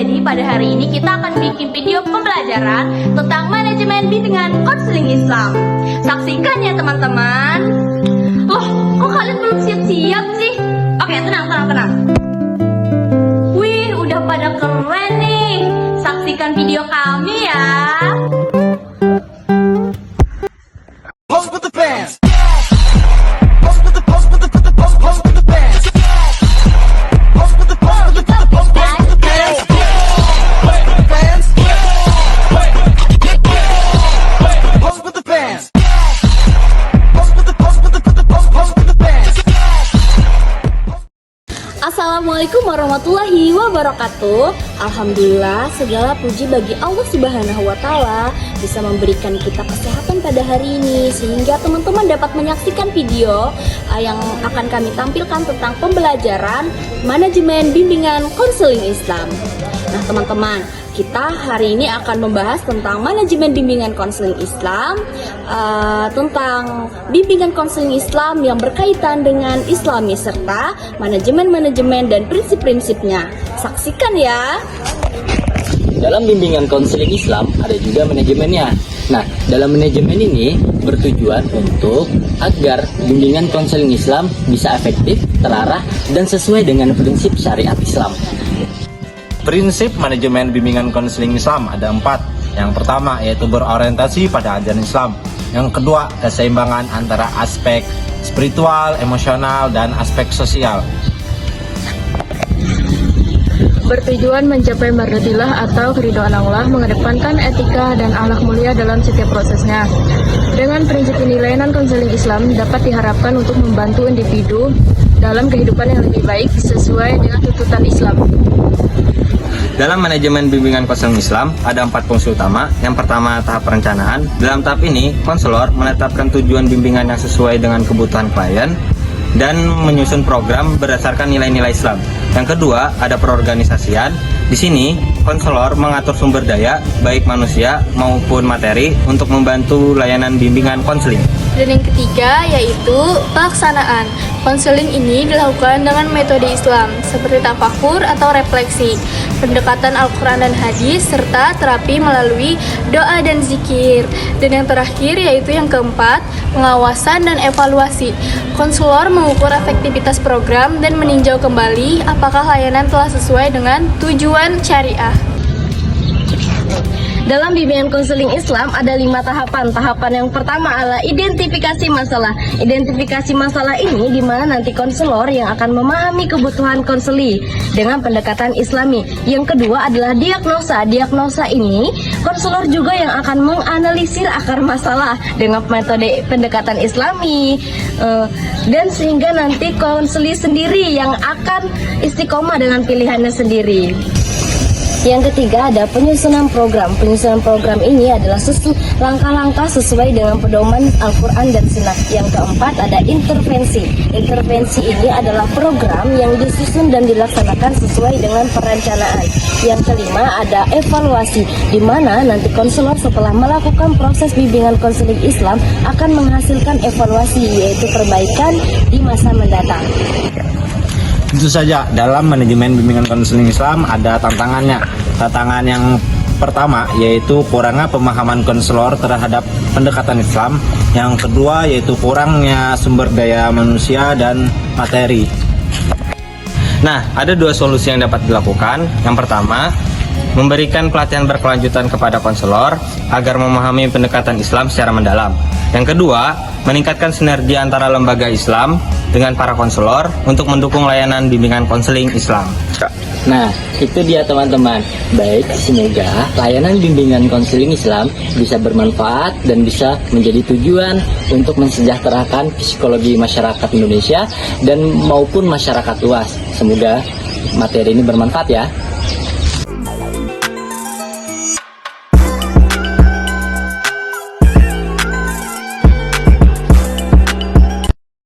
Jadi pada hari ini kita akan bikin video pembelajaran tentang manajemen bimbingan konseling Islam. Saksikan ya teman-teman. Loh, kok kalian belum siap-siap sih? Oke, tenang. Wih, udah pada keren nih. Saksikan video kami ya. Assalamualaikum warahmatullahi wabarakatuh. Alhamdulillah, segala puji bagi Allah Subhanahu wa Ta'ala bisa memberikan kita kesehatan pada hari ini, sehingga teman-teman dapat menyaksikan video yang akan kami tampilkan tentang pembelajaran manajemen bimbingan konseling Islam. Nah teman-teman, kita hari ini akan membahas tentang manajemen bimbingan konseling Islam, tentang bimbingan konseling Islam yang berkaitan dengan Islami serta manajemen dan prinsip-prinsipnya. Saksikan ya. Dalam bimbingan konseling Islam ada juga manajemennya. Nah, dalam manajemen ini bertujuan untuk agar bimbingan konseling Islam bisa efektif, terarah, dan sesuai dengan prinsip syariat Islam. Prinsip manajemen bimbingan konseling Islam ada 4. Yang pertama yaitu berorientasi pada ajaran Islam. Yang kedua, keseimbangan antara aspek spiritual, emosional, dan aspek sosial. Bertujuan mencapai mardatillah atau keridhaan Allah, mengedepankan etika dan akhlak mulia dalam setiap prosesnya. Dengan prinsip ini, layanan konseling Islam dapat diharapkan untuk membantu individu dalam kehidupan yang lebih baik sesuai dengan tuntutan Islam. Dalam manajemen bimbingan konseling Islam ada 4 fungsi utama. Yang pertama, tahap perencanaan. Dalam tahap ini, konselor menetapkan tujuan bimbingan yang sesuai dengan kebutuhan klien dan menyusun program berdasarkan nilai-nilai Islam. Yang kedua, ada perorganisasian. Di sini, konselor mengatur sumber daya, baik manusia maupun materi, untuk membantu layanan bimbingan konseling. Dan yang ketiga yaitu pelaksanaan. Konseling ini dilakukan dengan metode Islam seperti tafakur atau refleksi, pendekatan Al-Quran dan hadis, serta terapi melalui doa dan zikir. Dan yang terakhir yaitu yang keempat, pengawasan dan evaluasi. Konselor mengukur efektivitas program dan meninjau kembali apakah layanan telah sesuai dengan tujuan syariah. Dalam bimbingan konseling Islam ada 5 tahapan. Tahapan yang pertama adalah identifikasi masalah. Identifikasi masalah ini di mana nanti konselor yang akan memahami kebutuhan konseli dengan pendekatan Islami. Yang kedua adalah diagnosa. Diagnosa ini konselor juga yang akan menganalisir akar masalah dengan metode pendekatan Islami, dan sehingga nanti konseli sendiri yang akan istiqomah dengan pilihannya sendiri. Yang ketiga ada penyusunan program. Penyusunan program ini adalah langkah-langkah sesuai dengan pedoman Al-Quran dan Sunnah. Yang keempat ada intervensi. Intervensi ini adalah program yang disusun dan dilaksanakan sesuai dengan perencanaan. Yang kelima ada evaluasi, di mana nanti konselor setelah melakukan proses bimbingan konseling Islam akan menghasilkan evaluasi, yaitu perbaikan di masa mendatang. Tentu saja dalam manajemen bimbingan konseling Islam ada tantangannya. Tantangan yang pertama yaitu kurangnya pemahaman konselor terhadap pendekatan Islam. Yang kedua yaitu kurangnya sumber daya manusia dan materi. Nah, ada 2 solusi yang dapat dilakukan. Yang pertama, memberikan pelatihan berkelanjutan kepada konselor agar memahami pendekatan Islam secara mendalam. Yang kedua, meningkatkan sinergi antara lembaga Islam dengan para konselor untuk mendukung layanan bimbingan konseling Islam. Nah, itu dia teman-teman. Baik, semoga layanan bimbingan konseling Islam bisa bermanfaat dan bisa menjadi tujuan untuk mensejahterakan psikologi masyarakat Indonesia dan maupun masyarakat luas. Semoga materi ini bermanfaat ya.